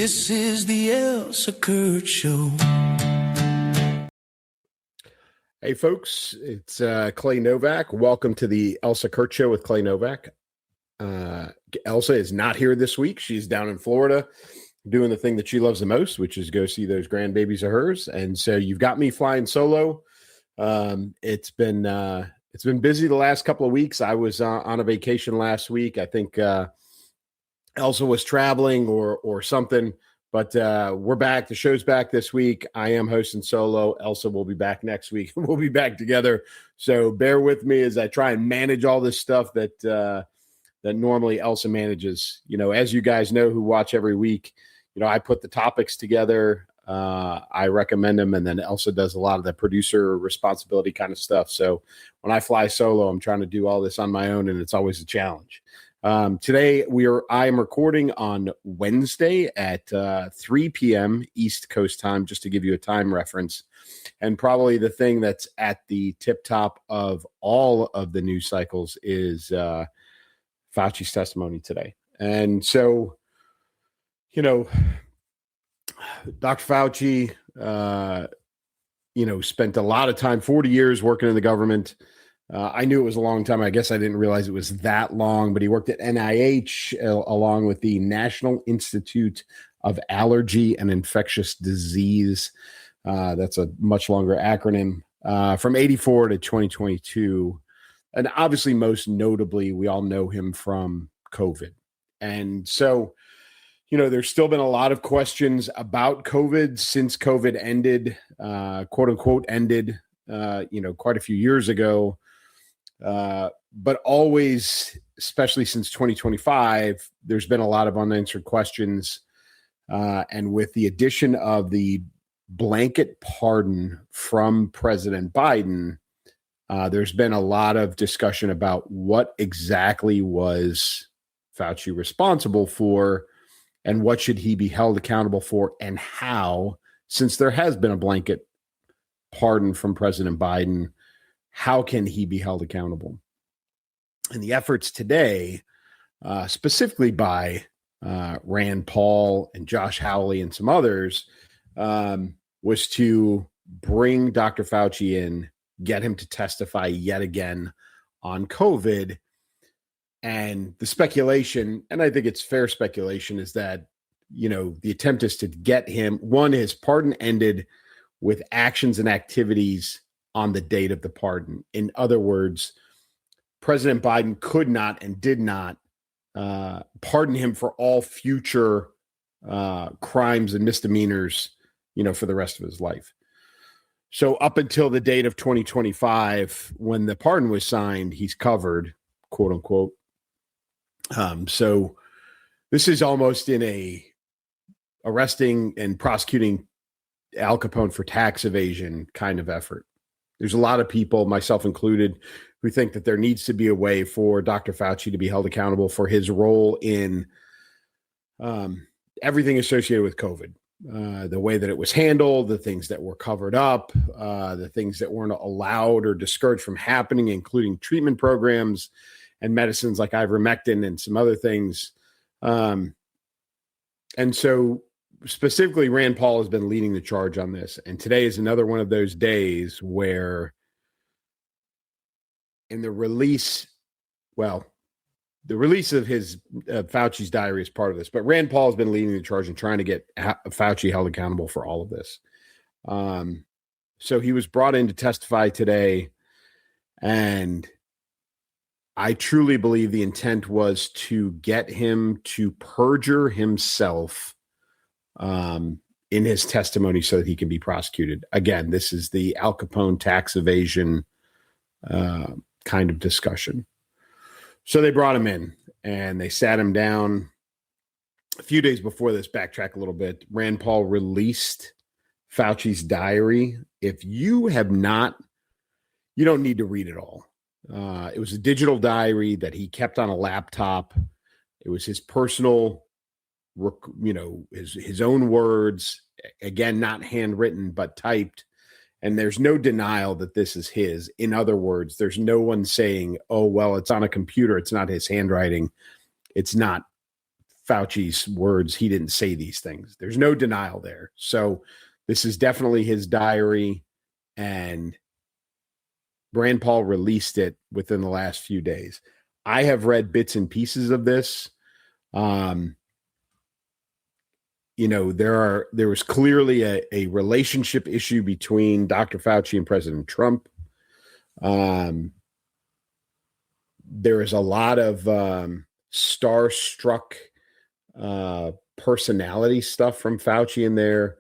This is the Elsa Show. Hey, folks, it's Clay Novak. Welcome to the Elsa Show with Clay Novak. Elsa is not here this week. She's down in Florida doing the thing that she loves the most, which is go see those grandbabies of hers. And so you've got me flying solo. It's been busy the last couple of weeks. I was on a vacation last week. I think Elsa was traveling or something, but we're back. The show's back this week. I am hosting solo. Elsa will be back next week. We'll be back together. So bear with me as I try and manage all this stuff that normally Elsa manages. You know, as you guys know who watch every week, you know, I put the topics together. I recommend them, and then Elsa does a lot of the producer responsibility kind of stuff. So when I fly solo, I'm trying to do all this on my own, and it's always a challenge. Today I am recording on Wednesday at 3 p.m. East Coast time, just to give you a time reference. And probably the thing that's at the tip top of all of the news cycles is Fauci's testimony today. And so, you know, Dr. Fauci, spent a lot of time, 40 years working in the government. I knew it was a long time. I guess I didn't realize it was that long, but he worked at NIH along with the National Institute of Allergy and Infectious Disease. That's a much longer acronym, from 84 to 2022. And obviously, most notably, we all know him from COVID. And so, you know, there's still been a lot of questions about COVID since COVID ended, quote unquote, ended, quite a few years ago. But always, especially since 2025, there's been a lot of unanswered questions. And with the addition of the blanket pardon from President Biden, there's been a lot of discussion about what exactly was Fauci responsible for and what should he be held accountable for and how, since there has been a blanket pardon from President Biden, how can he be held accountable? And the efforts today, specifically by Rand Paul and Josh Hawley and some others, was to bring Dr. Fauci in, get him to testify yet again on COVID. And the speculation, and I think it's fair speculation, is that, you know, the attempt is to get him, one, his pardon ended with actions and activities on the date of the pardon. In other words, President Biden could not and did not pardon him for all future crimes and misdemeanors, you know, for the rest of his life. So up until the date of 2025, when the pardon was signed, he's covered, quote unquote. So this is almost in a arresting and prosecuting Al Capone for tax evasion kind of effort. There's a lot of people, myself included, who think that there needs to be a way for Dr. Fauci to be held accountable for his role in everything associated with COVID. The way that it was handled, the things that were covered up, the things that weren't allowed or discouraged from happening, including treatment programs and medicines like ivermectin and some other things. And so specifically, Rand Paul has been leading the charge on this. And today is another one of those days where in the release of Fauci's diary is part of this, but Rand Paul has been leading the charge and trying to get Fauci held accountable for all of this. So he was brought in to testify today, and I truly believe the intent was to get him to perjure himself in his testimony so that he can be prosecuted. Again, this is the Al Capone tax evasion kind of discussion. So they brought him in and they sat him down. A few days before this, backtrack a little bit, Rand Paul released Fauci's diary. If you have not, you don't need to read it all. It was a digital diary that he kept on a laptop. It was his personal, his own words, again, not handwritten, but typed. And there's no denial that this is his. In other words, there's no one saying, oh, well, it's on a computer. It's not his handwriting. It's not Fauci's words. He didn't say these things. There's no denial there. So this is definitely his diary, and Rand Paul released it within the last few days. I have read bits and pieces of this. There was clearly a relationship issue between Dr. Fauci and President Trump. There is a lot of starstruck personality stuff from Fauci in there.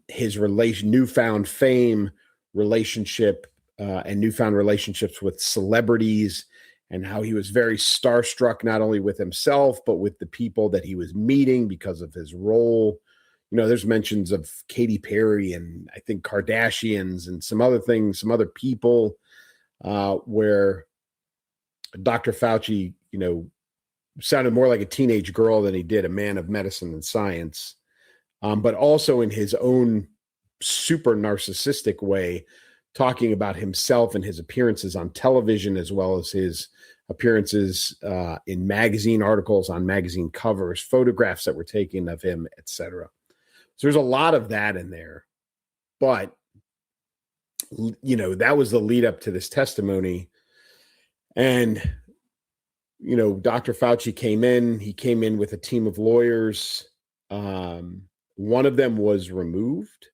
His newfound fame, relationship, and newfound relationships with celebrities, and how he was very starstruck, not only with himself, but with the people that he was meeting because of his role. There's mentions of Katy Perry and I think Kardashians and some other things, some other people, where Dr. Fauci, sounded more like a teenage girl than he did a man of medicine and science, but also in his own super narcissistic way, talking about himself and his appearances on television, as well as his appearances in magazine articles, on magazine covers, photographs that were taken of him, etc. So there's a lot of that in there. But, that was the lead up to this testimony. And, Dr. Fauci came in. He came in with a team of lawyers. One of them was removed.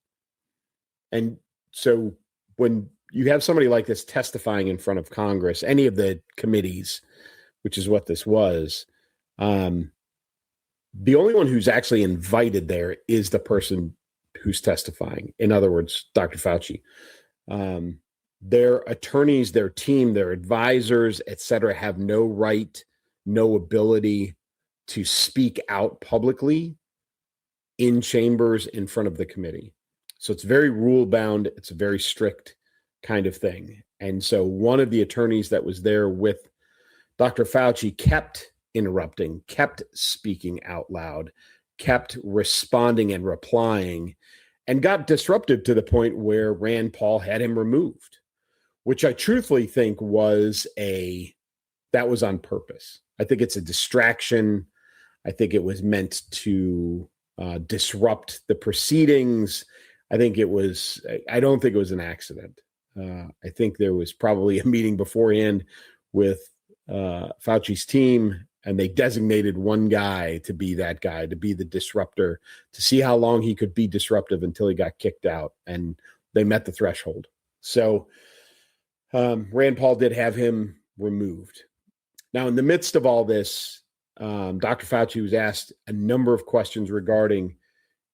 And so when you have somebody like this testifying in front of Congress, any of the committees, which is what this was, the only one who's actually invited there is the person who's testifying. In other words, Dr. Fauci. Their attorneys, their team, their advisors, et cetera, have no right, no ability to speak out publicly in chambers in front of the committee. So it's very rule bound. It's a very strict kind of thing. And so one of the attorneys that was there with Dr. Fauci kept interrupting, kept speaking out loud, kept responding and replying, and got disruptive to the point where Rand Paul had him removed, which I truthfully think that was on purpose. I think it's a distraction. I think it was meant to disrupt the proceedings. I don't think it was an accident. I think there was probably a meeting beforehand with Fauci's team, and they designated one guy to be that guy, to be the disruptor, to see how long he could be disruptive until he got kicked out. And they met the threshold. So Rand Paul did have him removed. Now, in the midst of all this, Dr. Fauci was asked a number of questions regarding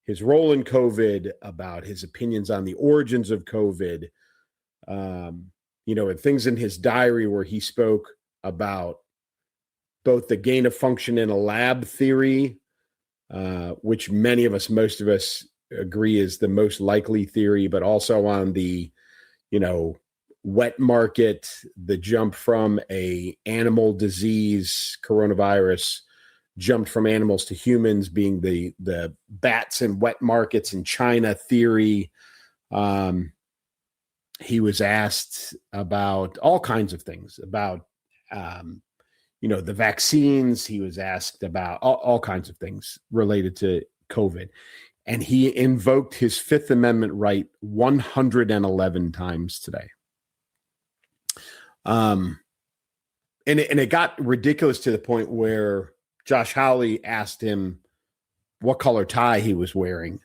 his role in COVID, about his opinions on the origins of COVID, and things in his diary where he spoke about both the gain of function in a lab theory, which most of us agree is the most likely theory, but also on the, wet market, the jump from a animal disease, coronavirus, jumped from animals to humans, being the bats and wet markets in China theory. He was asked about all kinds of things, about the vaccines. He was asked about all kinds of things related to COVID. And he invoked his Fifth Amendment right 111 times today. And it got ridiculous to the point where Josh Hawley asked him what color tie he was wearing,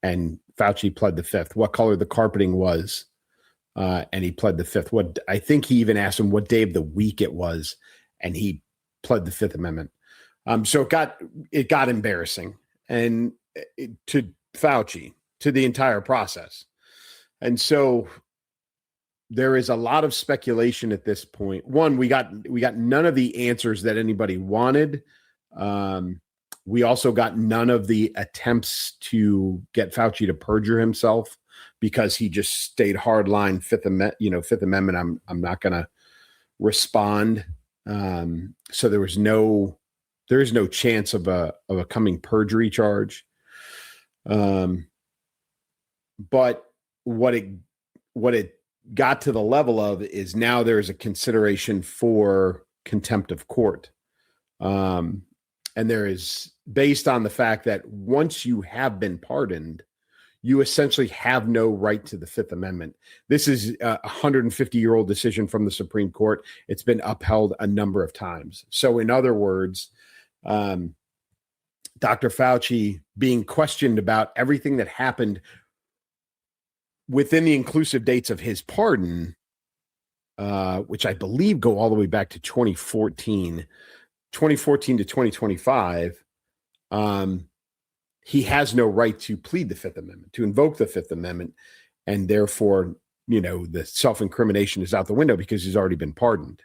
and Fauci pled the fifth. What color the carpeting was, and he pled the fifth. I think he even asked him what day of the week it was, and he pled the Fifth Amendment. So it got embarrassing, and to Fauci, to the entire process. And so there is a lot of speculation at this point. One, we got none of the answers that anybody wanted. We also got none of the attempts to get Fauci to perjure himself, because he just stayed hardline Fifth Amendment. I'm not going to respond. So there is no chance of a coming perjury charge. But what it got to the level of is now there is a consideration for contempt of court. And there is, based on the fact that once you have been pardoned, you essentially have no right to the Fifth Amendment. This is a 150-year-old decision from the Supreme Court. It's been upheld a number of times. So in other words, Dr. Fauci being questioned about everything that happened within the inclusive dates of his pardon, which I believe go all the way back to 2014 to 2025, he has no right to plead the Fifth Amendment, to invoke the Fifth Amendment, and therefore, the self-incrimination is out the window because he's already been pardoned.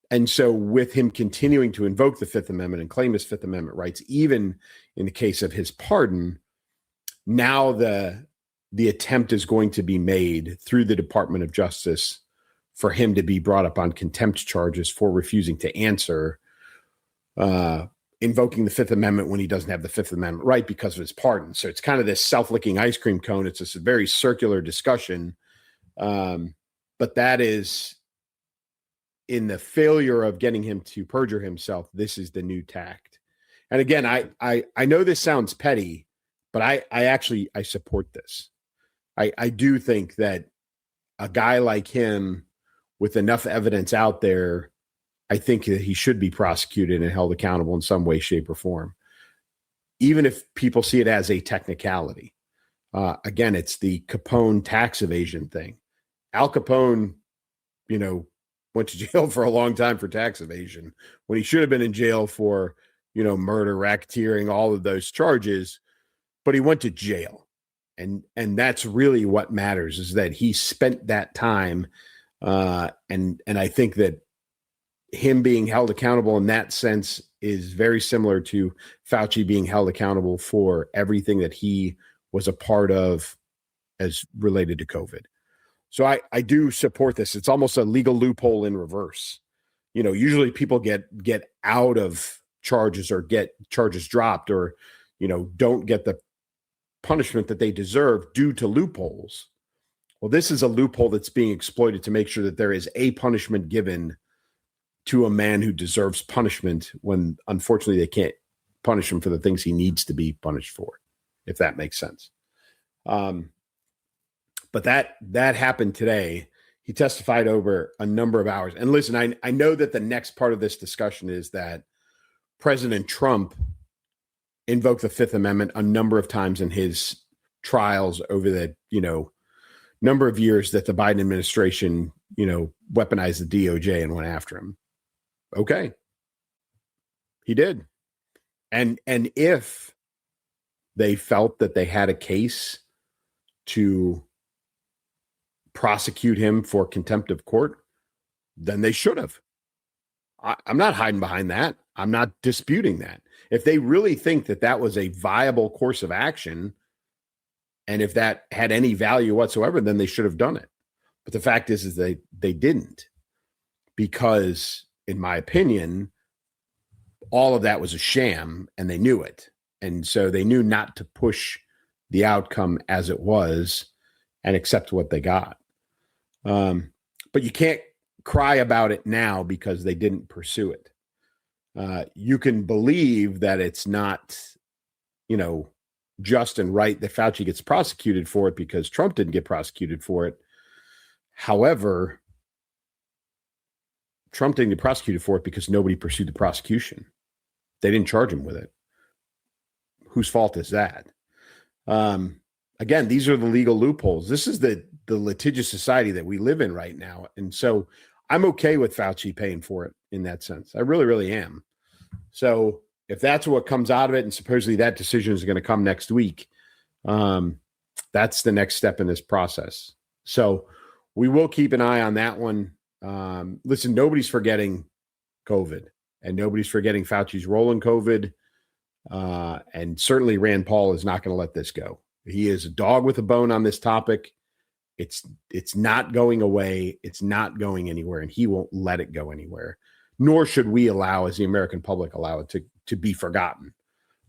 And so with him continuing to invoke the Fifth Amendment and claim his Fifth Amendment rights, even in the case of his pardon, now the attempt is going to be made through the Department of Justice for him to be brought up on contempt charges for refusing to answer, invoking the Fifth Amendment when he doesn't have the Fifth Amendment right because of his pardon. So it's kind of this self-licking ice cream cone. It's just a very circular discussion. But that is, in the failure of getting him to perjure himself, this is the new tact. And again, I know this sounds petty, but I actually support this. I do think that a guy like him with enough evidence out there, I think that he should be prosecuted and held accountable in some way, shape, or form, even if people see it as a technicality. Again, it's the Capone tax evasion thing. Al Capone, went to jail for a long time for tax evasion when he should have been in jail for, murder, racketeering, all of those charges, but he went to jail. And that's really what matters, is that he spent that time. And I think that him being held accountable in that sense is very similar to Fauci being held accountable for everything that he was a part of as related to COVID. So I do support this. It's almost a legal loophole in reverse. Usually people get out of charges or get charges dropped or, don't get the punishment that they deserve due to loopholes. Well, this is a loophole that's being exploited to make sure that there is a punishment given to a man who deserves punishment when, unfortunately, they can't punish him for the things he needs to be punished for, if that makes sense. But that happened today. He testified over a number of hours. And listen, I know that the next part of this discussion is that President Trump invoked the Fifth Amendment a number of times in his trials over the, number of years that the Biden administration, weaponized the DOJ and went after him. Okay. He did. And if they felt that they had a case to prosecute him for contempt of court, then they should have. I'm not hiding behind that. I'm not disputing that. If they really think that that was a viable course of action, and if that had any value whatsoever, then they should have done it. But the fact is they didn't, because, in my opinion, all of that was a sham, and they knew it. And so they knew not to push the outcome as it was and accept what they got. But you can't cry about it now because they didn't pursue it. You can believe that it's not, just and right that Fauci gets prosecuted for it because Trump didn't get prosecuted for it. However, Trump didn't get prosecuted for it because nobody pursued the prosecution. They didn't charge him with it. Whose fault is that? Again, these are the legal loopholes. This is the litigious society that we live in right now. And so I'm okay with Fauci paying for it in that sense. I really, really am. So if that's what comes out of it, and supposedly that decision is going to come next week, that's the next step in this process. So we will keep an eye on that one. Listen, nobody's forgetting COVID, and nobody's forgetting Fauci's role in COVID. And certainly Rand Paul is not going to let this go. He is a dog with a bone on this topic. It's not going away. It's not going anywhere, and he won't let it go anywhere. Nor should we allow, as the American public, allow it to be forgotten,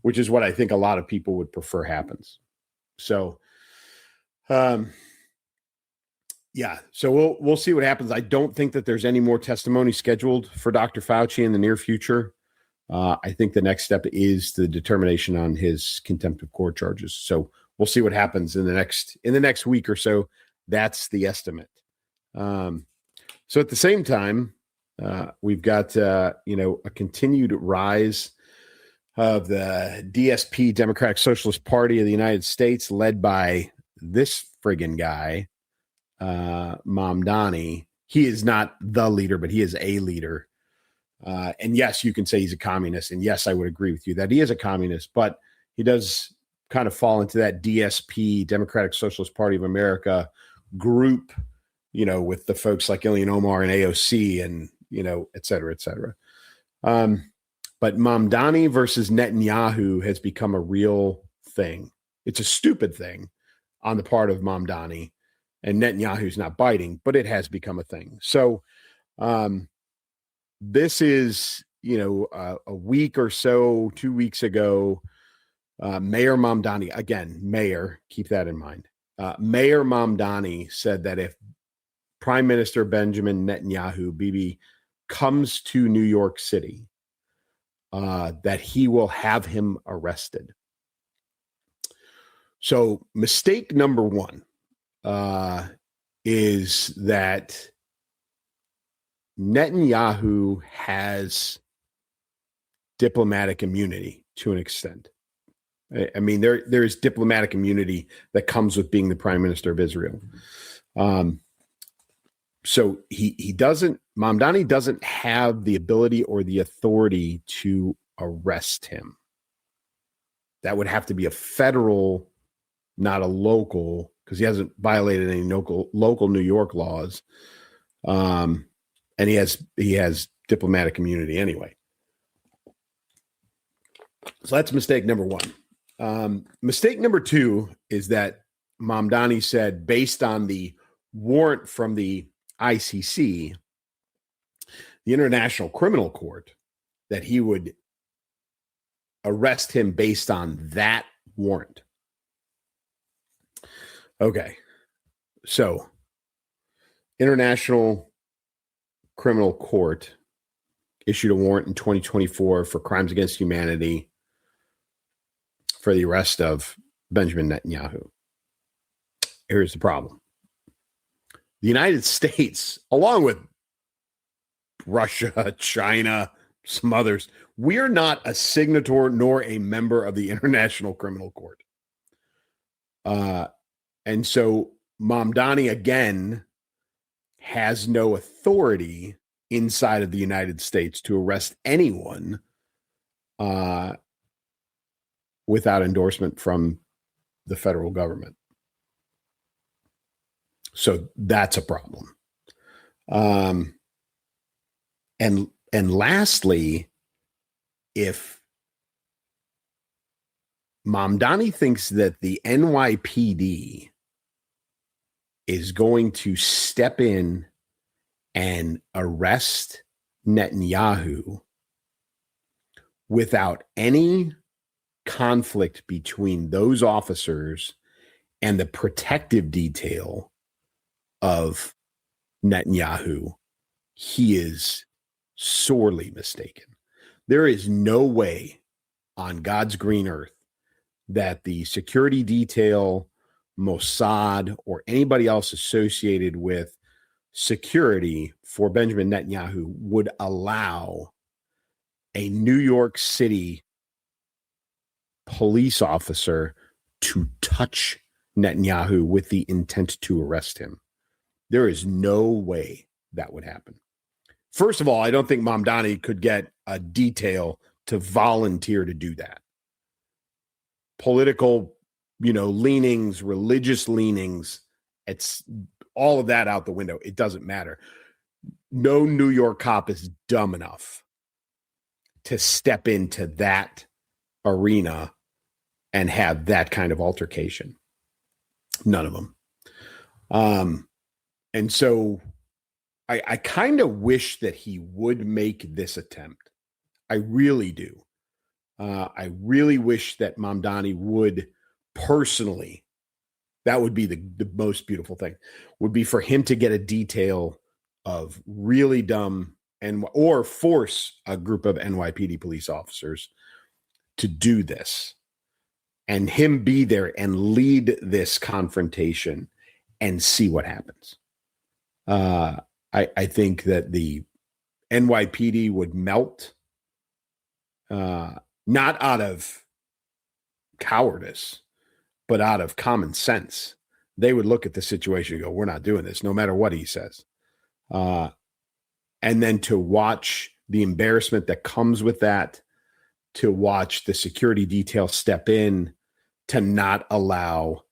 which is what I think a lot of people would prefer happens. So, Yeah, so we'll see what happens. I don't think that there's any more testimony scheduled for Dr. Fauci in the near future. I think the next step is the determination on his contempt of court charges. So we'll see what happens in the next week or so. That's the estimate. So at the same time, we've got a continued rise of the DSP, Democratic Socialist Party of the United States, led by this friggin' guy, Mamdani. He is not the leader, but he is a leader. And yes, you can say he's a communist. And yes, I would agree with you that he is a communist, but he does kind of fall into that DSP, Democratic Socialist Party of America group, with the folks like Ilhan Omar and AOC and, et cetera, et cetera. But Mamdani versus Netanyahu has become a real thing. It's a stupid thing on the part of Mamdani, and Netanyahu's not biting, but it has become a thing. So this is, a week or so, 2 weeks ago, Mayor Mamdani, again, mayor, keep that in mind. Mayor Mamdani said that if Prime Minister Benjamin Netanyahu, Bibi, comes to New York City, that he will have him arrested. So mistake number one is that Netanyahu has diplomatic immunity to an extent. I mean, there is diplomatic immunity that comes with being the prime minister of Israel. So Mamdani doesn't have the ability or the authority to arrest him. That would have to be a federal, not a local, because he hasn't violated any local New York laws. And he has diplomatic immunity anyway. So that's mistake number one. Mistake number two is that Mamdani said, based on the warrant from the ICC, the International Criminal Court, that he would arrest him based on that warrant. Okay. So, International Criminal Court issued a warrant in 2024 for crimes against humanity for the arrest of Benjamin Netanyahu. Here's the problem. The United States, along with Russia, China, some others, we are not a signatory nor a member of the International Criminal Court. And so Mamdani, again, has no authority inside of the United States to arrest anyone without endorsement from the federal government. So that's a problem. And lastly, if Mamdani thinks that the NYPD is going to step in and arrest Netanyahu without any conflict between those officers and the protective detail of Netanyahu, he is sorely mistaken. There is no way on God's green earth that the security detail, Mossad, or anybody else associated with security for Benjamin Netanyahu would allow a New York City police officer to touch Netanyahu with the intent to arrest him. There is no way that would happen. First of all, I don't think Mamdani could get a detail to volunteer to do that. Political, leanings, religious leanings, it's all of that out the window. It doesn't matter. No New York cop is dumb enough to step into that arena and have that kind of altercation. None of them. And so I kind of wish that he would make this attempt. I really do. I really wish that Mamdani would personally That would be the most beautiful thing, would be for him to get a detail of really dumb or force a group of NYPD police officers to do this, and him be there and lead this confrontation and see what happens. I think that the NYPD would melt, not out of cowardice, but out of common sense. They would look at the situation and go, we're not doing this, no matter what he says. And then to watch the embarrassment that comes with that, to watch the security detail step in, to not allow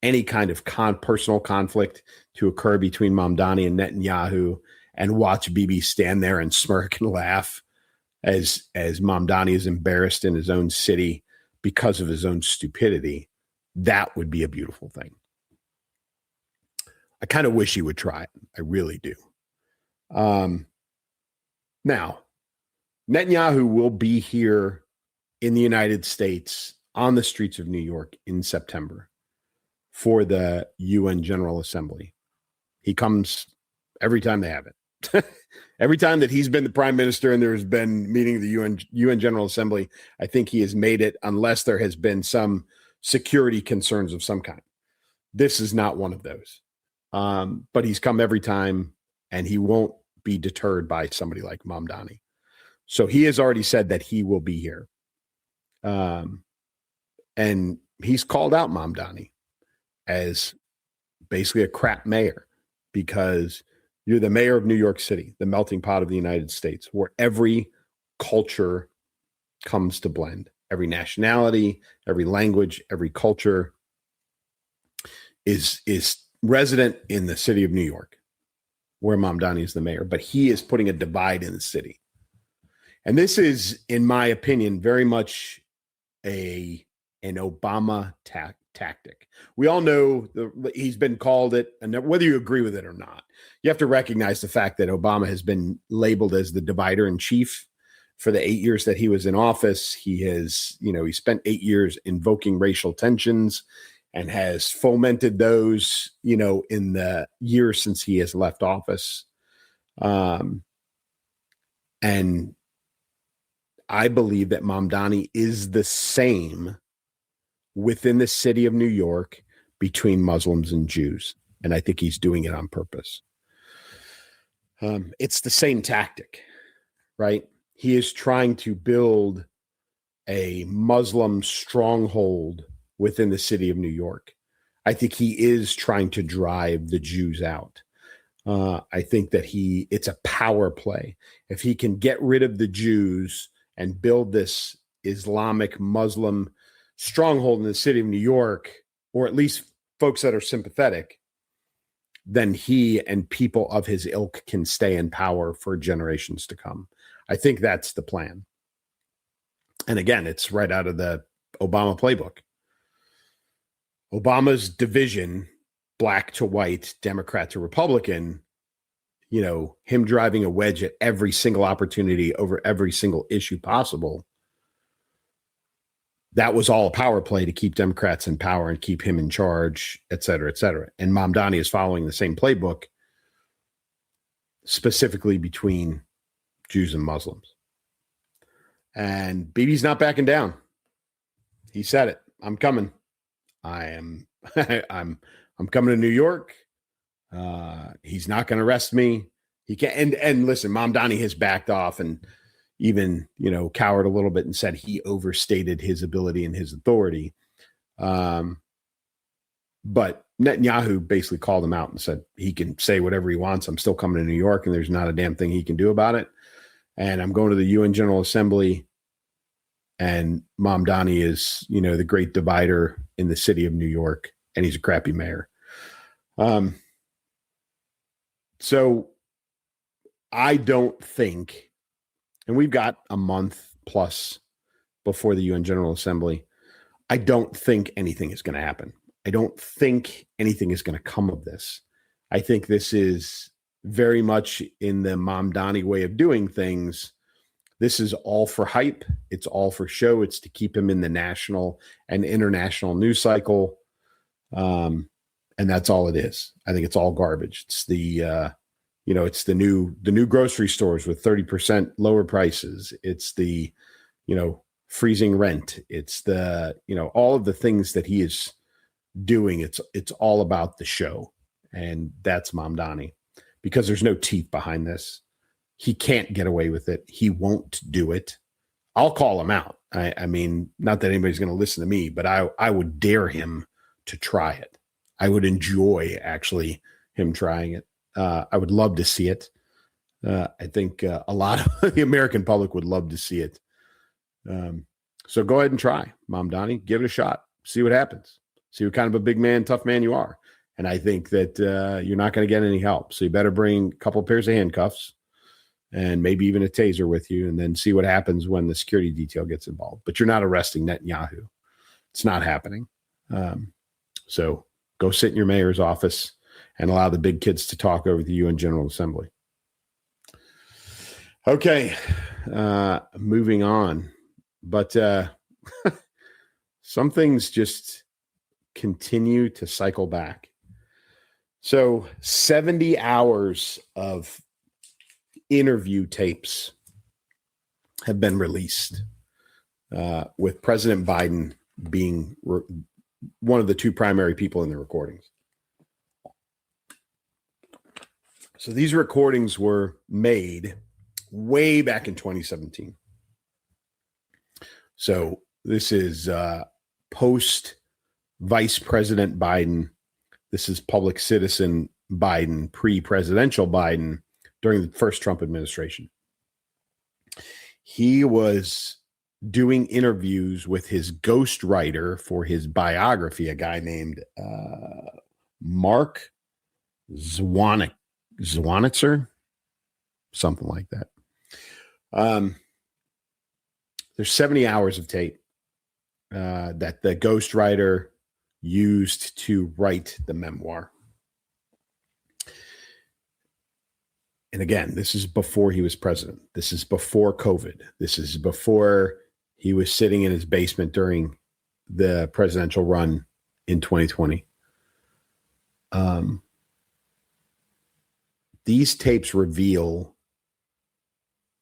any kind of personal conflict to occur between Mamdani and Netanyahu, and watch Bibi stand there and smirk and laugh as Mamdani is embarrassed in his own city because of his own stupidity. That would be a beautiful thing. I kind of wish he would try it. I really do. Now, Netanyahu will be here in the United States on the streets of New York in September for the UN General Assembly. He comes every time they have it. Every time that he's been the prime minister and there's been meeting of the UN General Assembly, I think he has made it, unless there has been some security concerns of some kind. This is not one of those. But he's come every time, and he won't be deterred by somebody like Mamdani. So he has already said that he will be here. And he's called out Mamdani as basically a crap mayor, because you're the mayor of New York City, the melting pot of the United States, where every culture comes to blend. Every nationality, every language, every culture is resident in the city of New York, where Mamdani is the mayor. But he is putting a divide in the city. And this is, in my opinion, very much an Obama tactic. We all know he's been called it, and whether you agree with it or not, you have to recognize the fact that Obama has been labeled as the divider in chief for the 8 years that he was in office. He has, he spent 8 years invoking racial tensions and has fomented those, in the years since he has left office. And I believe that Mamdani is the same within the city of New York between Muslims and Jews. And I think he's doing it on purpose. It's the same tactic, right? He is trying to build a Muslim stronghold within the city of New York. I think he is trying to drive the Jews out. I think that it's a power play. If he can get rid of the Jews and build this Islamic Muslim stronghold in the city of New York, or at least folks that are sympathetic, then he and people of his ilk can stay in power for generations to come. I think that's the plan. And again, it's right out of the Obama playbook. Obama's division, black to white, Democrat to Republican, him driving a wedge at every single opportunity over every single issue possible. That was all a power play to keep Democrats in power and keep him in charge, et cetera, et cetera. And Mamdani is following the same playbook, specifically between Jews and Muslims. And Bibi's not backing down. He said it. I'm coming. I'm coming to New York. He's not going to arrest me. He can't. And listen, Mamdani has backed off and even, cowered a little bit and said he overstated his ability and his authority. But Netanyahu basically called him out and said he can say whatever he wants. I'm still coming to New York, and there's not a damn thing he can do about it. And I'm going to the UN General Assembly. And Mamdani is, the great divider in the city of New York, and he's a crappy mayor. So I don't think, and we've got a month plus before the UN General Assembly, I don't think anything is going to happen. I don't think anything is going to come of this. I think this is very much in the Mamdani way of doing things. This is all for hype. It's all for show. It's to keep him in the national and international news cycle. And that's all it is. I think it's all garbage. It's it's the new grocery stores with 30% lower prices. It's the, freezing rent. It's the, all of the things that he is doing. It's all about the show. And that's Mamdani, because there's no teeth behind this. He can't get away with it. He won't do it. I'll call him out. I mean, not that anybody's going to listen to me, but I would dare him to try it. I would enjoy actually him trying it. I would love to see it. I think a lot of the American public would love to see it. So go ahead and try, Mamdani. Give it a shot. See what happens. See what kind of a big man, tough man you are. And I think that you're not going to get any help. So you better bring a couple of pairs of handcuffs and maybe even a taser with you, and then see what happens when the security detail gets involved. But you're not arresting Netanyahu. It's not happening. So go sit in your mayor's office and allow the big kids to talk over the UN General Assembly. Okay, moving on. But some things just continue to cycle back. So 70 hours of interview tapes have been released, with President Biden being one of the two primary people in the recordings. So these recordings were made way back in 2017. So this is post Vice President Biden. This is public citizen Biden, pre-presidential Biden during the first Trump administration. He was doing interviews with his ghostwriter for his biography, a guy named Mark Zwanitzer, something like that. There's 70 hours of tape that the ghostwriter used to write the memoir. And again, this is before he was president. This is before COVID. This is before he was sitting in his basement during the presidential run in 2020. These tapes reveal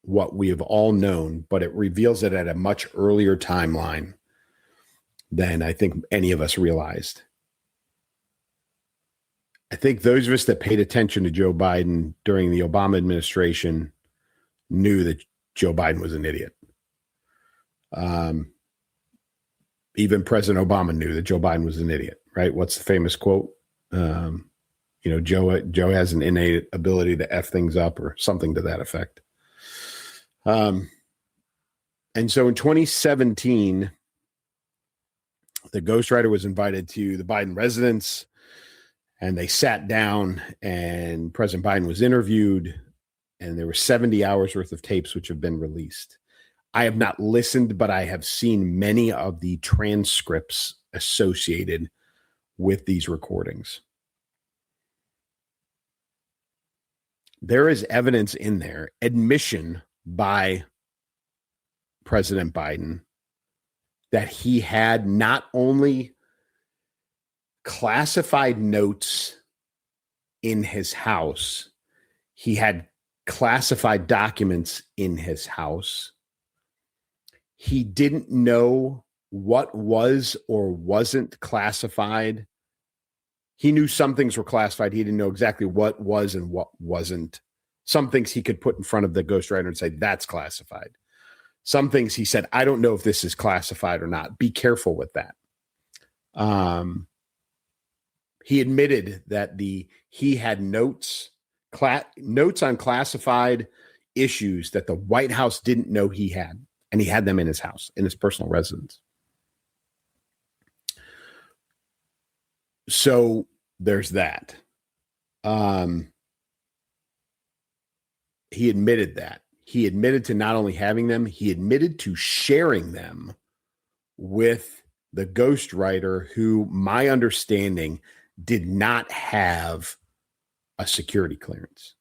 what we have all known, but it reveals it at a much earlier timeline than I think any of us realized. I think those of us that paid attention to Joe Biden during the Obama administration knew that Joe Biden was an idiot. Even President Obama knew that Joe Biden was an idiot, right? What's the famous quote? Joe has an innate ability to F things up, or something to that effect. And so in 2017, the ghostwriter was invited to the Biden residence, and they sat down, and President Biden was interviewed, and there were 70 hours worth of tapes which have been released. I have not listened, but I have seen many of the transcripts associated with these recordings. There is evidence in there, admission by President Biden, that he had not only classified notes in his house, he had classified documents in his house. He didn't know what was or wasn't classified. He knew some things were classified. He didn't know exactly what was and what wasn't. Some things he could put in front of the ghostwriter and say, that's classified. Some things he said, I don't know if this is classified or not. Be careful with that. He admitted that he had notes on classified issues that the White House didn't know he had, and he had them in his house, in his personal residence. So there's that. He admitted that. He admitted to not only having them, he admitted to sharing them with the ghostwriter, who, my understanding, did not have a security clearance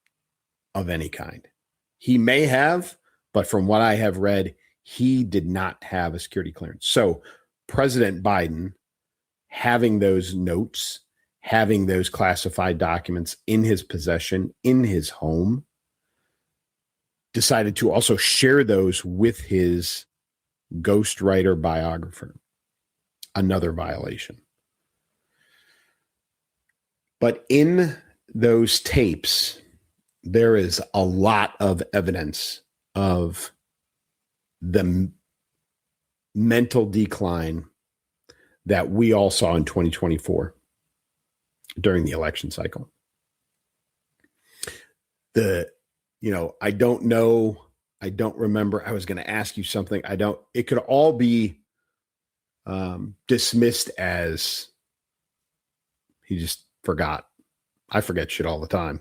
of any kind. He may have, but from what I have read, he did not have a security clearance. So President Biden having those notes, having those classified documents in his possession, in his home, decided to also share those with his ghostwriter biographer. Another violation. But in those tapes, there is a lot of evidence of the mental decline that we all saw in 2024 during the election cycle. I don't know. I don't remember. I was going to ask you something. It could all be dismissed as he just forgot. I forget shit all the time.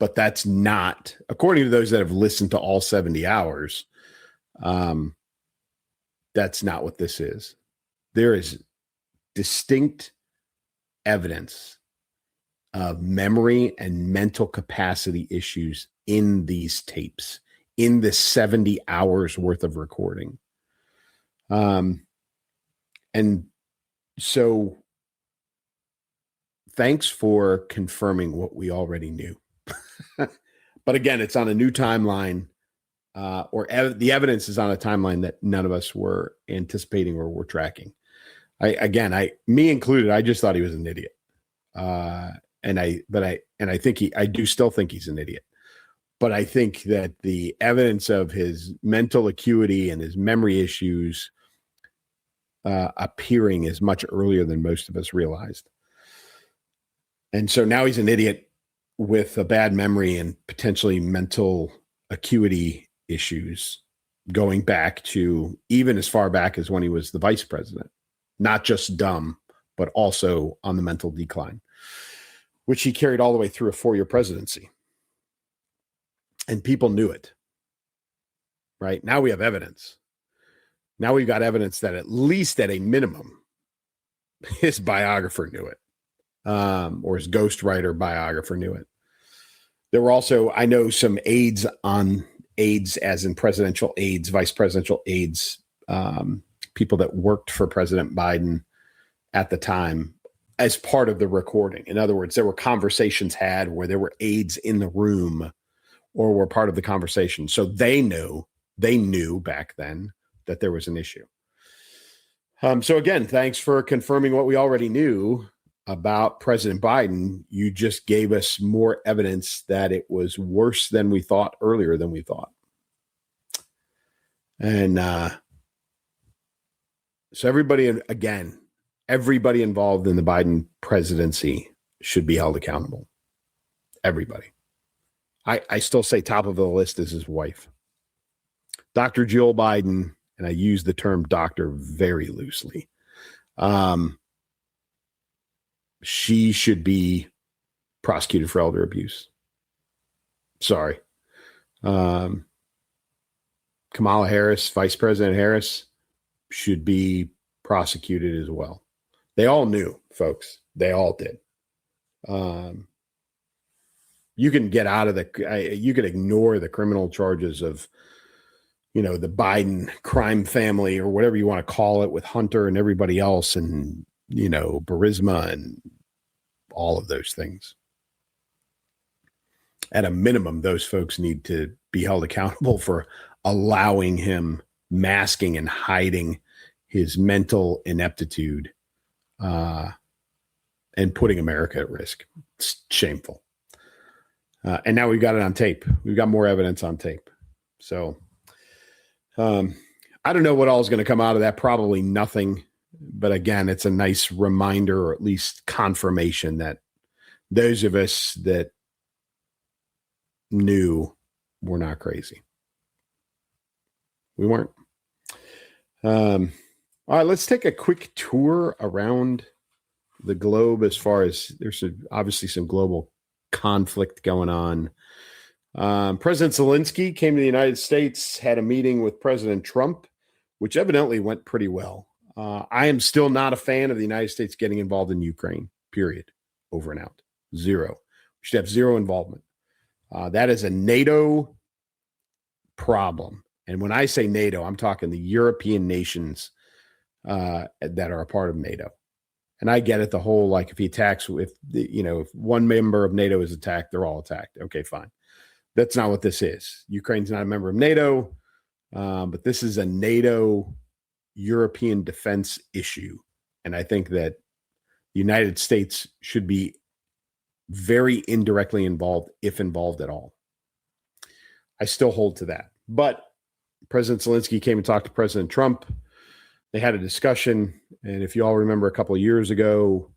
But that's not, according to those that have listened to all 70 hours, that's not what this is. There is distinct evidence of memory and mental capacity issues in these tapes, in the 70 hours worth of recording. And so thanks for confirming what we already knew. But again, it's on a new timeline, the evidence is on a timeline that none of us were anticipating or were tracking. Me included, I just thought he was an idiot. I do still think he's an idiot. But I think that the evidence of his mental acuity and his memory issues appearing is much earlier than most of us realized. And so now he's an idiot with a bad memory and potentially mental acuity issues going back to even as far back as when he was the vice president. Not just dumb, but also on the mental decline, which he carried all the way through a 4-year presidency. And people knew it. Right? Now we have evidence. Now we've got evidence that at least at a minimum, his biographer knew it. Or his ghostwriter biographer knew it. There were also, I know, some aides as in presidential aides, vice presidential aides, people that worked for President Biden at the time as part of the recording. In other words, there were conversations had where there were aides in the room or were part of the conversation. So they knew back then that there was an issue. So again, thanks for confirming what we already knew about President Biden. You just gave us more evidence that it was worse than we thought, earlier than we thought. And so everybody involved in the Biden presidency should be held accountable. Everybody. I still say top of the list is his wife, Dr. Jill Biden, and I use the term doctor very loosely. She should be prosecuted for elder abuse. Sorry. Kamala Harris, Vice President Harris, should be prosecuted as well. They all knew, folks. They all did. You can get out of you can ignore the criminal charges of, the Biden crime family or whatever you want to call it with Hunter and everybody else and, Burisma and all of those things. At a minimum, those folks need to be held accountable for allowing him, masking and hiding his mental ineptitude and putting America at risk. It's shameful. And now we've got it on tape. We've got more evidence on tape. So I don't know what all is going to come out of that. Probably nothing. But again, it's a nice reminder, or at least confirmation, that those of us that knew were not crazy. We weren't. All right, let's take a quick tour around the globe as far as there's obviously some global conflict going on. President Zelensky came to the United States, had a meeting with President Trump, which evidently went pretty well. I am still not a fan of the United States getting involved in Ukraine, period. Over and out. Zero. We should have zero involvement. That is a NATO problem. And when I say NATO, I'm talking the European nations that are a part of NATO. And I get it. The whole, like, if he attacks, if one member of NATO is attacked, they're all attacked. Okay, fine. That's not what this is. Ukraine's not a member of NATO, but this is a NATO European defense issue. And I think that the United States should be very indirectly involved, if involved at all. I still hold to that. But President Zelensky came and talked to President Trump. They had a discussion. And if you all remember a couple of years ago,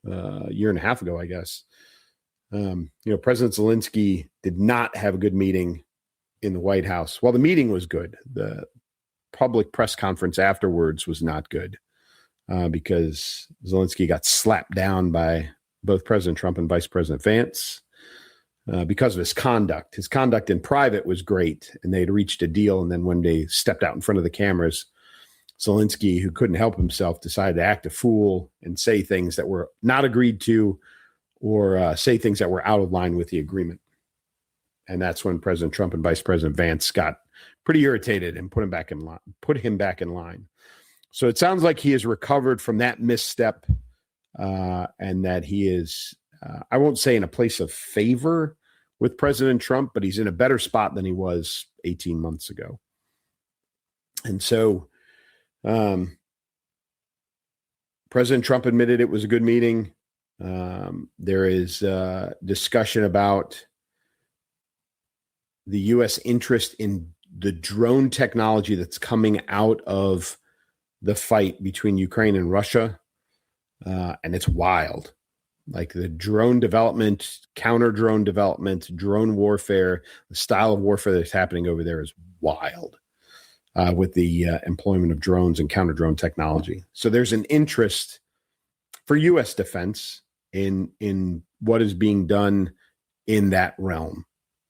a year and a half ago, I guess, President Zelensky did not have a good meeting in the White House. Well, the meeting was good. The public press conference afterwards was not good because Zelensky got slapped down by both President Trump and Vice President Vance because of his conduct. His conduct in private was great, and they had reached a deal. And then when they stepped out in front of the cameras, Zelensky, who couldn't help himself, decided to act a fool and say things that were not agreed to, or say things that were out of line with the agreement. And that's when President Trump and Vice President Vance got pretty irritated and put him back in line. So it sounds like he has recovered from that misstep, and that he is, I won't say in a place of favor with President Trump, but he's in a better spot than he was 18 months ago. And so President Trump admitted it was a good meeting. There is discussion about the U.S. interest in the drone technology that's coming out of the fight between Ukraine and Russia. And it's wild. Like the drone development, counter drone development, drone warfare, the style of warfare that's happening over there is wild with the employment of drones and counter drone technology. So there's an interest for U.S. defense in what is being done in that realm.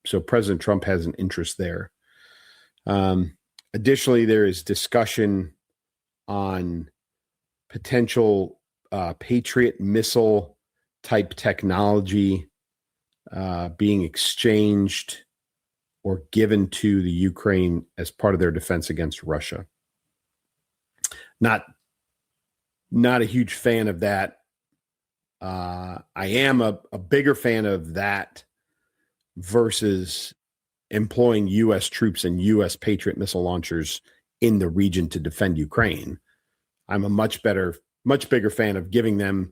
So President Trump has an interest there. Additionally, there is discussion on potential Patriot missile type technology being exchanged or given to the Ukraine as part of their defense against Russia. Not a huge fan of that. I am a bigger fan of that versus employing U.S. troops and U.S. Patriot missile launchers in the region to defend Ukraine. I'm a much bigger fan of giving them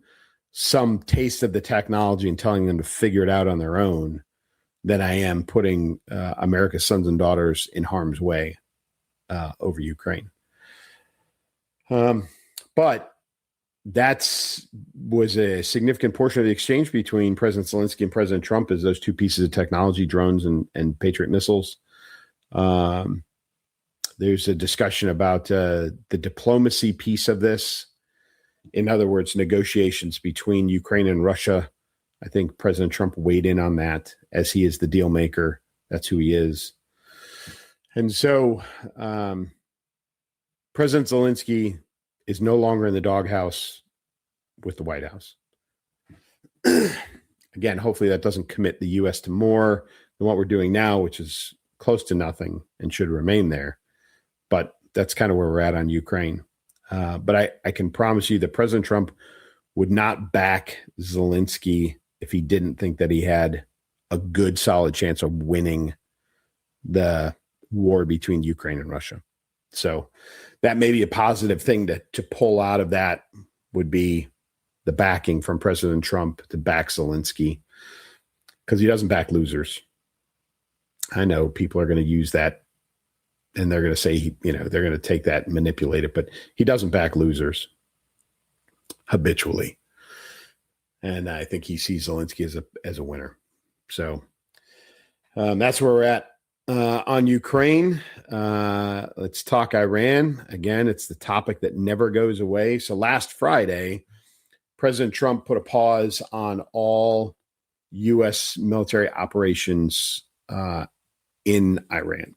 some taste of the technology and telling them to figure it out on their own than I am putting America's sons and daughters in harm's way over Ukraine. But that was a significant portion of the exchange between President Zelensky and President Trump, is those two pieces of technology, drones and Patriot missiles. There's a discussion about the diplomacy piece of this. In other words, negotiations between Ukraine and Russia. I think President Trump weighed in on that, as he is the deal maker. That's who he is. And so President Zelensky is no longer in the doghouse with the White House. Again, hopefully that doesn't commit the U.S. to more than what we're doing now, which is close to nothing and should remain there. But that's kind of where we're at on Ukraine. But I can promise you that President Trump would not back Zelensky if he didn't think that he had a good, solid chance of winning the war between Ukraine and Russia. So that may be a positive thing to pull out of that, would be the backing from President Trump to back Zelensky, because he doesn't back losers. I know people are going to use that and they're going to say, they're going to take that and manipulate it, but he doesn't back losers habitually. And I think he sees Zelensky as a winner. So that's where we're at on Ukraine. Let's talk Iran. Again, it's the topic that never goes away. So last Friday, President Trump put a pause on all U.S. military operations in Iran.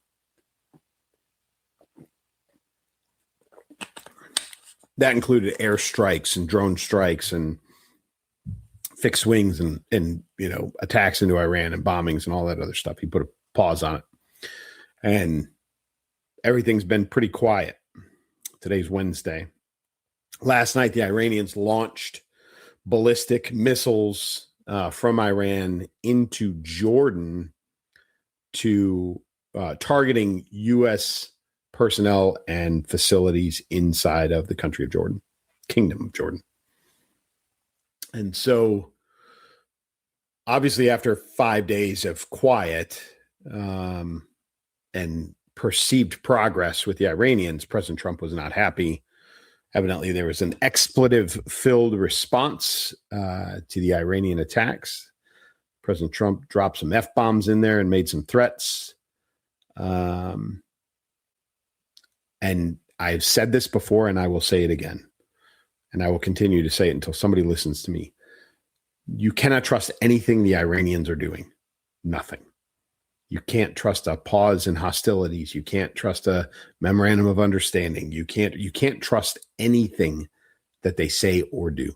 That included airstrikes and drone strikes and fixed wings and attacks into Iran and bombings and all that other stuff. He put a pause on it. And everything's been pretty quiet. Today's Wednesday. last night the Iranians launched ballistic missiles from Iran into Jordan to targeting U.S. personnel and facilities inside of the country of Jordan, Kingdom of Jordan. And so, obviously, after 5 days of quiet and perceived progress with the Iranians, President Trump was not happy. Evidently, there was an expletive-filled response to the Iranian attacks. President Trump dropped some F-bombs in there and made some threats. And I've said this before, and I will say it again. And I will continue to say it until somebody listens to me. You cannot trust anything the Iranians are doing. Nothing. You can't trust a pause in hostilities. You can't trust a memorandum of understanding. You can't trust anything that they say or do.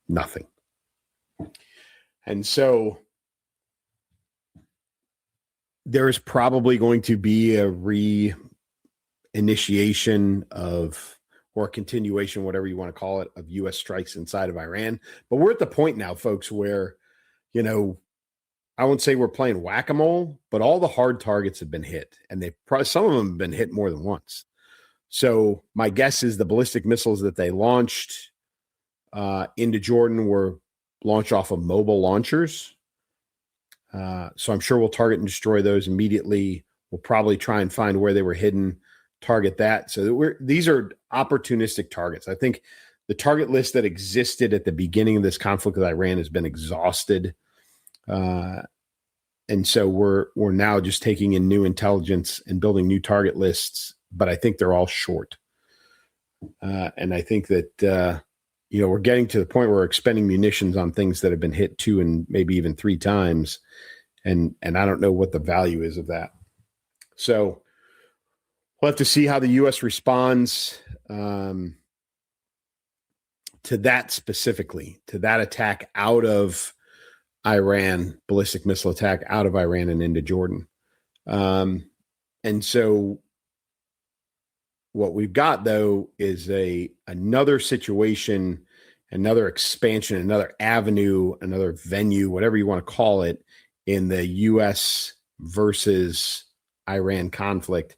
Nothing. And so there is probably going to be a reinitiation of, or continuation, whatever you want to call it, of U.S. strikes inside of Iran. But we're at the point now, folks, where, I won't say we're playing whack-a-mole, but all the hard targets have been hit, and some of them have been hit more than once. So my guess is the ballistic missiles that they launched into Jordan were launched off of mobile launchers. So I'm sure we'll target and destroy those immediately. We'll probably try and find where they were hidden, target that. So these are opportunistic targets. I think the target list that existed at the beginning of this conflict with Iran has been exhausted. And so we're now just taking in new intelligence and building new target lists, but I think they're all short. And I think that, we're getting to the point where we're expending munitions on things that have been hit 2 and maybe even 3 times. And I don't know what the value is of that. So we'll have to see how the U.S. responds to that specifically, to that attack out of Iran, ballistic missile attack out of Iran and into Jordan. And so what we've got, though, is another situation, another expansion, another avenue, another venue, whatever you want to call it, in the U.S. versus Iran conflict.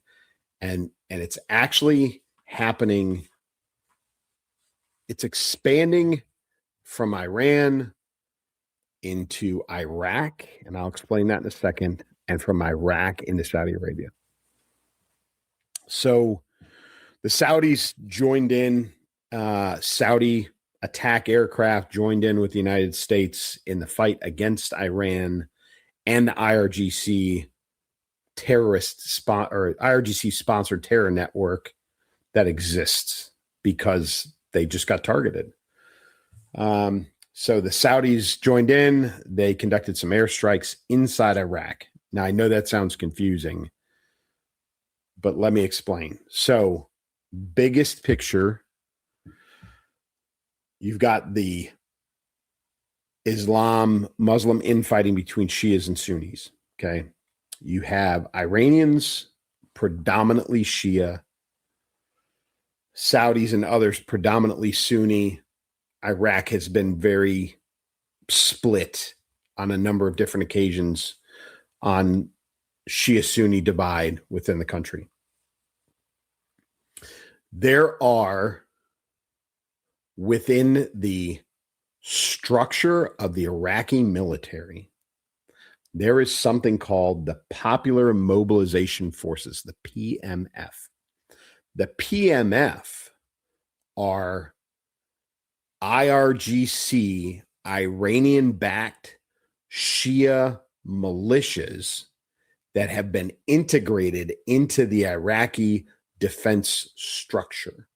And it's actually happening. It's expanding from Iran into Iraq, and I'll explain that in a second, and from Iraq into Saudi Arabia. So the Saudis joined in, Saudi attack aircraft joined in with the United States in the fight against Iran and the IRGC IRGC sponsored terror network that exists because they just got targeted. So the Saudis joined in. They conducted some airstrikes inside Iraq. Now, I know that sounds confusing, but let me explain. So, biggest picture, you've got the Muslim infighting between Shias and Sunnis, okay? You have Iranians, predominantly Shia, Saudis and others, predominantly Sunni. Iraq has been very split on a number of different occasions on Shia-Sunni divide within the country. There are, within the structure of the Iraqi military, there is something called the Popular Mobilization Forces, the PMF. The PMF are IRGC, Iranian-backed Shia militias that have been integrated into the Iraqi defense structure.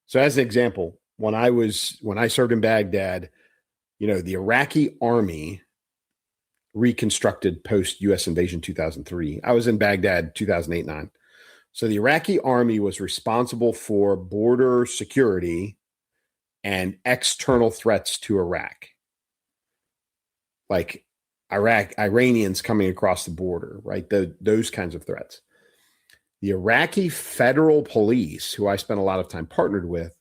So as an example, when I served in Baghdad, the Iraqi army reconstructed post-U.S. invasion 2003. I was in Baghdad 2008-9. So the Iraqi army was responsible for border security and external threats to Iraq, like Iranians coming across the border, right? Those kinds of threats. The Iraqi federal police, who I spent a lot of time partnered with,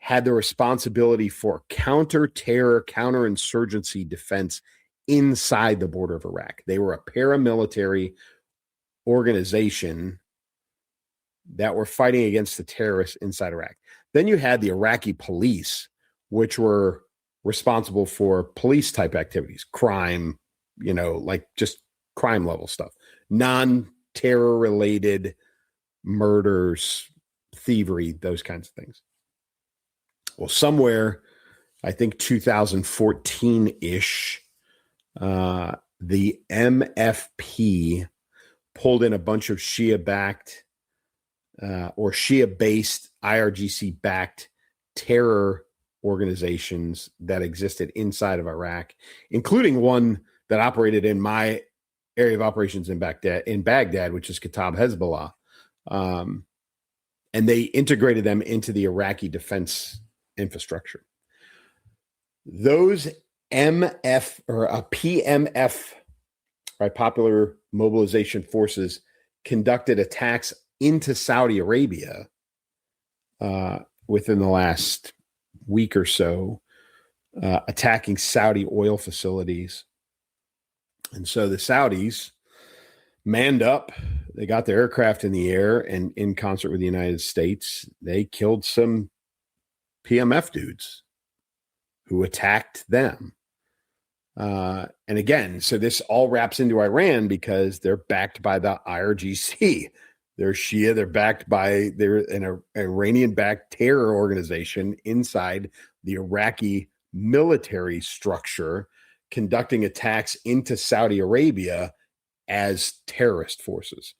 had the responsibility for counter-terror, counterinsurgency defense inside the border of Iraq. They were a paramilitary organization that were fighting against the terrorists inside Iraq. Then you had the Iraqi police, which were responsible for police type activities, crime, like just crime level stuff, non-terror related murders, thievery, those kinds of things. Well, somewhere, I think 2014-ish, the MFP pulled in a bunch of Shia-backed or Shia-based IRGC-backed terror organizations that existed inside of Iraq, including one that operated in my area of operations in Baghdad, which is Kataib Hezbollah. And they integrated them into the Iraqi defense infrastructure. Those MF or a PMF, right, Popular Mobilization Forces, conducted attacks into Saudi Arabia within the last week or so, attacking Saudi oil facilities. And so the Saudis manned up. They got their aircraft in the air, and in concert with the United States, they killed some PMF dudes who attacked them. And again, so this all wraps into Iran because they're backed by the IRGC. They're Shia. They're backed by an Iranian-backed terror organization inside the Iraqi military structure, conducting attacks into Saudi Arabia as terrorist forces.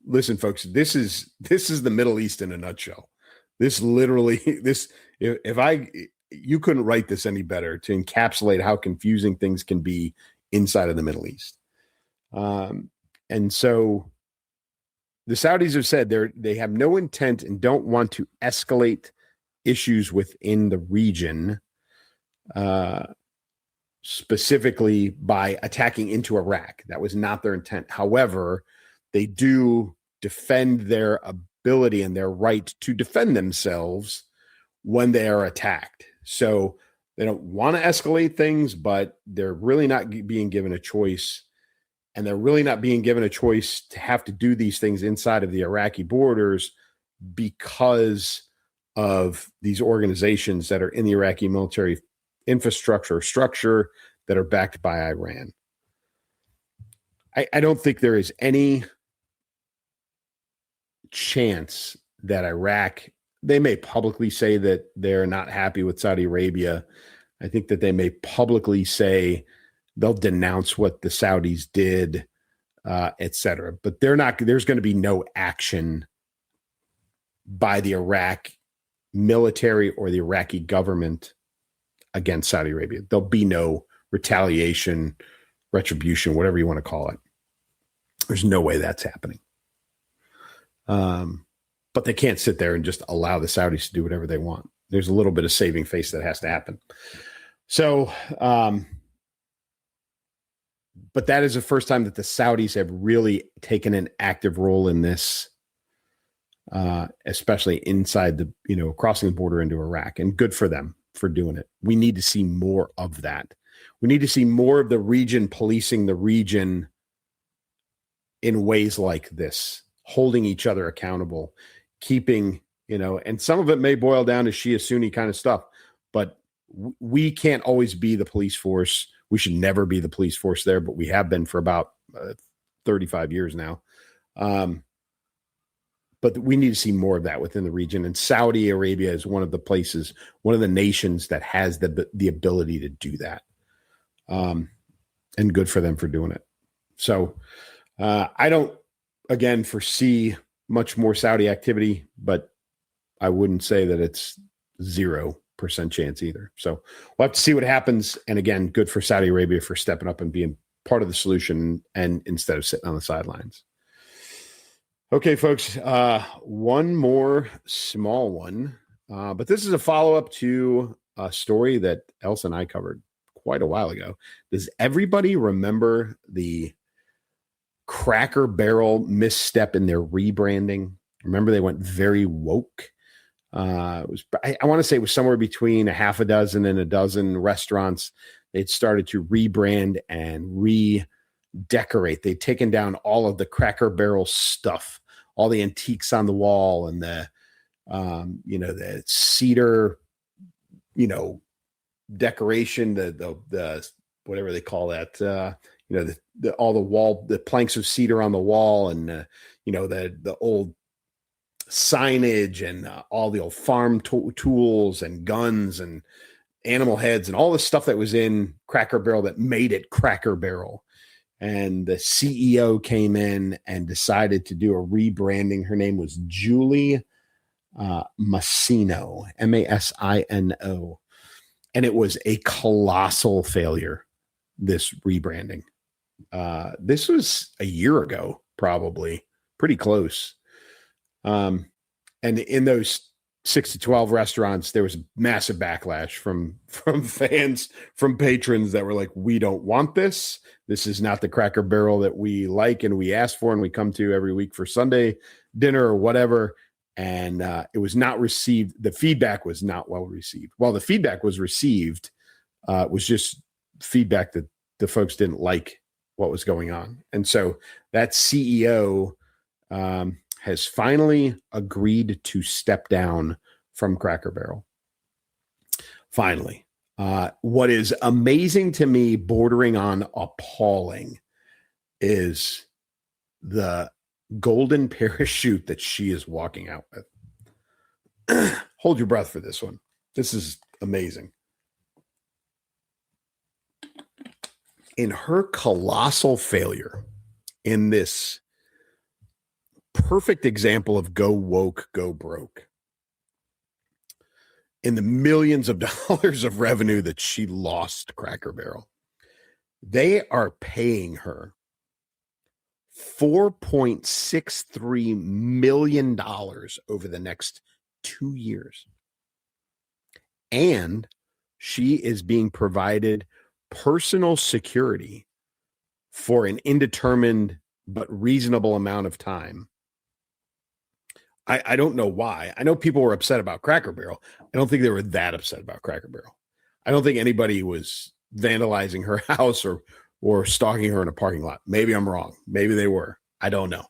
Listen, folks, this is the Middle East in a nutshell. This literally, you couldn't write this any better to encapsulate how confusing things can be inside of the Middle East. And so the Saudis have said they have no intent and don't want to escalate issues within the region, specifically by attacking into Iraq. That was not their intent. However, they do defend their ability and their right to defend themselves when they are attacked. So they don't want to escalate things, but they're really not being given a choice. And they're really not being given a choice to have to do these things inside of the Iraqi borders because of these organizations that are in the Iraqi military infrastructure or structure that are backed by Iran. I don't think there is any chance that Iraq, they may publicly say that they're not happy with Saudi Arabia. I think that they may publicly say they'll denounce what the Saudis did, et cetera. But there's going to be no action by the Iraq military or the Iraqi government against Saudi Arabia. There'll be no retaliation, retribution, whatever you want to call it. There's no way that's happening. But they can't sit there and just allow the Saudis to do whatever they want. There's a little bit of saving face that has to happen. So, but that is the first time that the Saudis have really taken an active role in this, especially inside the, crossing the border into Iraq, and good for them for doing it. We need to see more of that. We need to see more of the region policing the region in ways like this, holding each other accountable, keeping, and some of it may boil down to Shia Sunni kind of stuff, but we can't always be the police force. We should never be the police force there, but we have been for about 35 years now. But we need to see more of that within the region. And Saudi Arabia is one of the places, one of the nations that has the ability to do that. And good for them for doing it. So I don't, again, foresee much more Saudi activity, but I wouldn't say that it's 0% chance either. So we'll have to see what happens. And again, good for Saudi Arabia for stepping up and being part of the solution, and instead of sitting on the sidelines. Okay, folks, one more small one, but this is a follow-up to a story that Elsa and I covered quite a while ago. Does everybody remember the Cracker Barrel misstep in their rebranding? Remember, they went very woke. I want to say it was somewhere between a half a dozen and a dozen restaurants. They'd started to rebrand and redecorate. They'd taken down all of the Cracker Barrel stuff, all the antiques on the wall, and the the cedar, decoration, the whatever they call that, all the wall, the planks of cedar on the wall, and the old signage, and all the old farm tools and guns and animal heads and all the stuff that was in Cracker Barrel that made it Cracker Barrel. And the CEO came in and decided to do a rebranding. Her name was Julie Masino, Masino. And it was a colossal failure, this rebranding. This was a year ago, probably, pretty close. And in those 6 to 12 restaurants, there was massive backlash from fans, from patrons that were like, we don't want this. This is not the Cracker Barrel that we like and we ask for and we come to every week for Sunday dinner or whatever. And it was not received. The feedback was not well received. Well, the feedback was received. It was just feedback that the folks didn't like what was going on. And so that CEO has finally agreed to step down from Cracker Barrel. Finally. What is amazing to me, bordering on appalling, is the golden parachute that she is walking out with. Hold your breath for this one. This is amazing. In her colossal failure, in this perfect example of go woke, go broke, in the millions of dollars of revenue that she lost Cracker Barrel, they are paying her $4.63 million over the next 2 years. And she is being provided personal security for an indeterminate but reasonable amount of time. I don't know why. I know people were upset about Cracker Barrel. I don't think they were that upset about Cracker Barrel. I don't think anybody was vandalizing her house or stalking her in a parking lot. Maybe I'm wrong. Maybe they were. I don't know.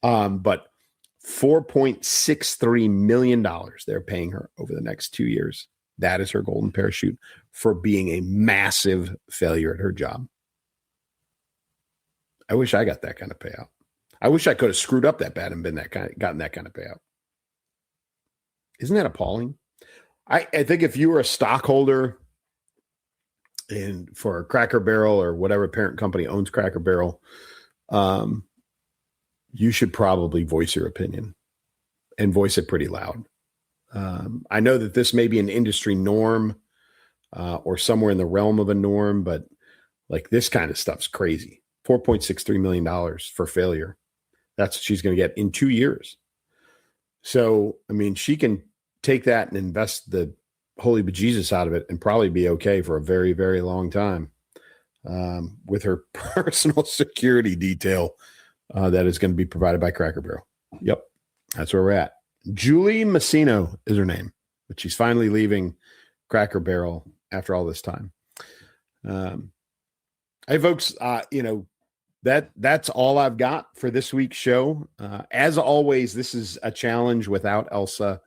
But $4.63 million they're paying her over the next 2 years. That is her golden parachute for being a massive failure at her job. I wish I got that kind of payout. I wish I could have screwed up that bad and gotten that kind of payout. Isn't that appalling? I think if you were a stockholder for Cracker Barrel or whatever parent company owns Cracker Barrel, you should probably voice your opinion and voice it pretty loud. I know that this may be an industry norm or somewhere in the realm of a norm, but like this kind of stuff's crazy. $4.63 million for failure. That's what she's going to get in 2 years. So, I mean, she can take that and invest the holy bejesus out of it and probably be okay for a very, very long time with her personal security detail that is going to be provided by Cracker Barrel. Yep, that's where we're at. Julie Masino is her name, but she's finally leaving Cracker Barrel after all this time. Hey, folks, that's all I've got for this week's show. As always, this is a challenge without Elsa.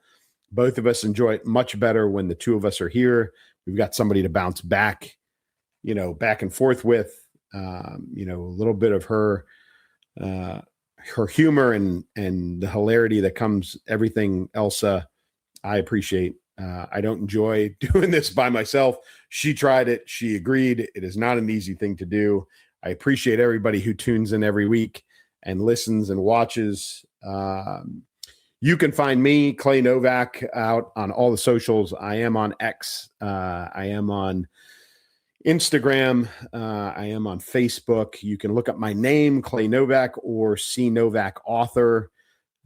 Both of us enjoy it much better when the two of us are here. We've got somebody to bounce back and forth with, a little bit of her humor and the hilarity that comes, everything Elsa, I appreciate. I don't enjoy doing this by myself. She tried it. She agreed. It is not an easy thing to do. I appreciate everybody who tunes in every week and listens and watches. You can find me, Clay Novak, out on all the socials. I am on X. I am on Instagram. I am on Facebook. You can look up my name, Clay Novak, or C Novak Author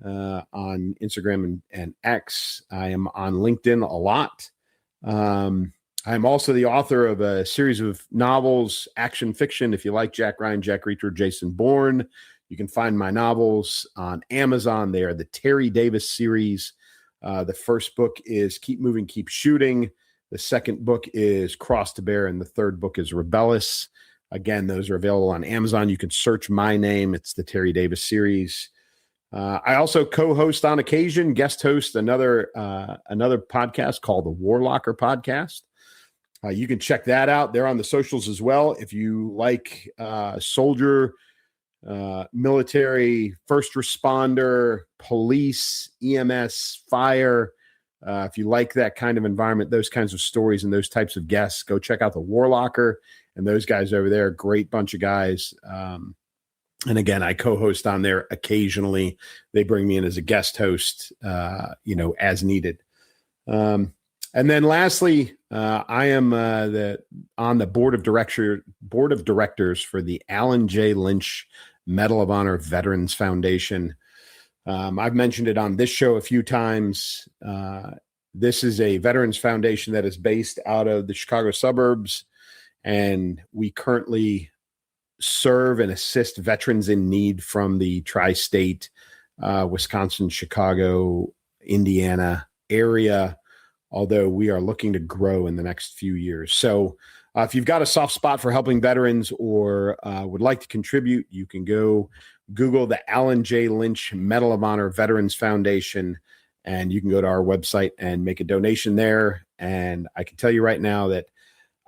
on Instagram and X. I am on LinkedIn a lot. I'm also the author of a series of novels, action fiction. If you like Jack Ryan, Jack Reacher, Jason Bourne, you can find my novels on Amazon. They are the Terry Davis series. The first book is Keep Moving, Keep Shooting. The second book is Cross to Bear, and the third book is Rebellis. Again, those are available on Amazon. You can search my name. It's the Terry Davis series. I also co-host on occasion, guest host another podcast called the Warlocker Podcast. You can check that out. They're on the socials as well. If you like soldier, military, first responder, police, EMS, fire, if you like that kind of environment, those kinds of stories and those types of guests, go check out the Warlocker and those guys over there. Great bunch of guys. And again, I co-host on there occasionally. They bring me in as a guest host, as needed. And then lastly, I am on the board of directors for the Alan J. Lynch Medal of Honor Veterans Foundation. I've mentioned it on this show a few times. This is a veterans foundation that is based out of the Chicago suburbs, and we currently serve and assist veterans in need from the tri-state, Wisconsin, Chicago, Indiana area, although we are looking to grow in the next few years. So if you've got a soft spot for helping veterans or would like to contribute, you can go Google the Alan J. Lynch Medal of Honor Veterans Foundation, and you can go to our website and make a donation there. And I can tell you right now that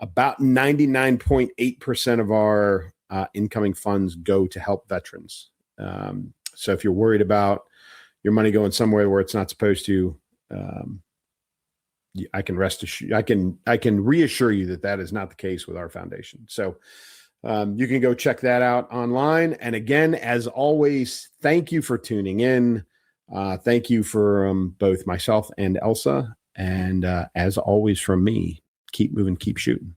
about 99.8% of our incoming funds go to help veterans. So if you're worried about your money going somewhere where it's not supposed to, I can reassure you that is not the case with our foundation. So you can go check that out online. And again, as always, thank you for tuning in. Thank you for both myself and Elsa. And as always from me, keep moving, keep shooting.